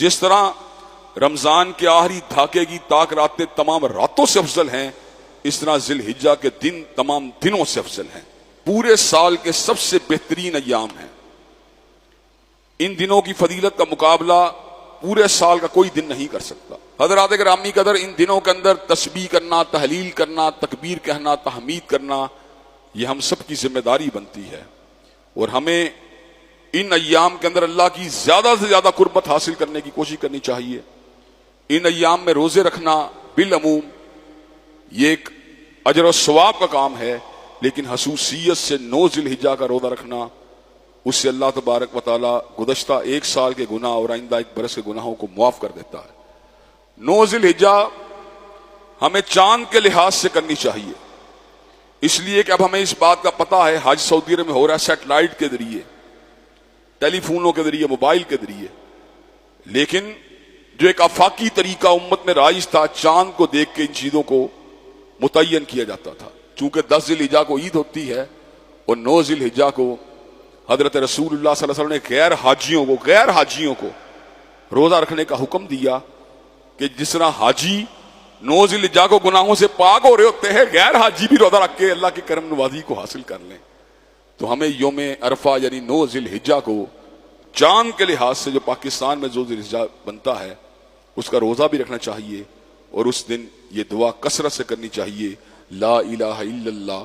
جس طرح رمضان کے آخری دھاکے کی تاک راتیں تمام راتوں سے افضل ہیں، اس طرح ذی الحجہ کے دن تمام دنوں سے افضل ہیں، پورے سال کے سب سے بہترین ایام ہیں۔ ان دنوں کی فضیلت کا مقابلہ پورے سال کا کوئی دن نہیں کر سکتا۔ حضرات گرامی قدر، ان دنوں کے اندر تسبیح کرنا، تحلیل کرنا، تکبیر کہنا، تحمید کرنا، یہ ہم سب کی ذمہ داری بنتی ہے، اور ہمیں ان ایام کے اندر اللہ کی زیادہ سے زیادہ قربت حاصل کرنے کی کوشش کرنی چاہیے۔ ان ایام میں روزے رکھنا بالعموم یہ ایک اجر و ثواب کا کام ہے، لیکن خصوصیت سے 9 ذی الحجہ کا روزہ رکھنا، اس سے اللہ تبارک و تعالی گزشتہ 1 سال کے گناہ اور آئندہ 1 برس کے گناہوں کو معاف کر دیتا ہے۔ 9 ذی الحجہ ہمیں چاند کے لحاظ سے کرنی چاہیے، اس لیے کہ اب ہمیں اس بات کا پتہ ہے حج سعودی عرب میں ہو رہا ہے سیٹلائٹ کے ذریعے، ٹیلی فونوں کے ذریعے، موبائل کے ذریعے، لیکن جو ایک آفاقی طریقہ امت میں رائج تھا، چاند کو دیکھ کے ان چیزوں کو متعین کیا جاتا تھا۔ چونکہ 10 ذی الحجہ کو عید ہوتی ہے اور 9 ذی الحجہ کو حضرت رسول اللہ صلی اللہ علیہ وسلم نے غیر حاجیوں کو روزہ رکھنے کا حکم دیا کہ جس طرح حاجی 9 ذی الحجہ کو گناہوں سے پاک ہو رہے ہوتے ہیں، غیر حاجی بھی روزہ رکھ کے اللہ کی کرم نوازی کو حاصل کر لیں۔ تو ہمیں یوم عرفہ یعنی 9 ذی الحجہ کو چاند کے لحاظ سے جو پاکستان میں 9 ذی الحجہ بنتا ہے اس کا روزہ بھی رکھنا چاہیے، اور اس دن یہ دعا کثرت سے کرنی چاہیے، لا الہ الا اللہ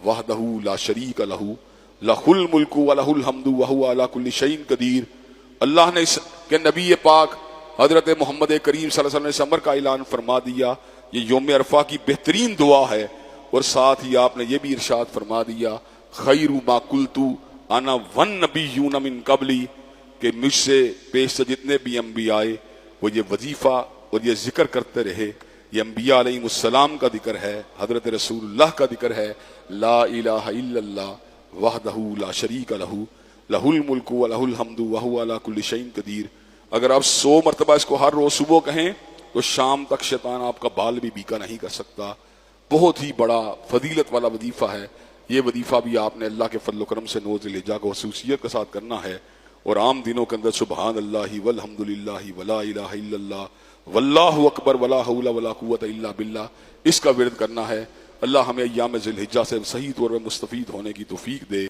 وحدہ لا شریک لہ لہ الملک ولہ الحمد وہو علی کل شیء قدیر۔ اللہ نے اس کے نبی پاک حضرت محمد کریم صلی اللہ علیہ وسلم نے اس امر کا اعلان فرما دیا، یہ یوم عرفہ کی بہترین دعا ہے، اور ساتھ ہی آپ نے یہ بھی ارشاد فرما دیا، خیر ما قلت انا والنبیون من قبلی، کہ مجھ سے پیش سے جتنے بھی انبیاء آئے وہ یہ وظیفہ اور یہ ذکر کرتے رہے۔ یہ انبیاء علیہ السلام کا ذکر ہے، حضرت رسول اللہ کا ذکر ہے، لا الہ الا اللہ وحدہ لا شریک لہ لہ الملک ولہ الحمد وہو علی کل شیء قدیر۔ اگر آپ 100 مرتبہ اس کو ہر روز صبح کہیں تو شام تک شیطان آپ کا بال بھی بیکا نہیں کر سکتا۔ بہت ہی بڑا فضیلت والا وظیفہ ہے، یہ وظیفہ بھی آپ نے اللہ کے فضل و کرم سے 9 ذی الحجہ کو خصوصیت کے ساتھ کرنا ہے، اور عام دنوں کے اندر سبحان اللہ والحمد للہ ولا الہ الا اللہ واللہ اکبر ولا حول ولا قوت الا باللہ، اس کا ورد کرنا ہے۔ اللہ ہمیں ایام ذی الحجہ سے صحیح طور پر مستفید ہونے کی توفیق دے۔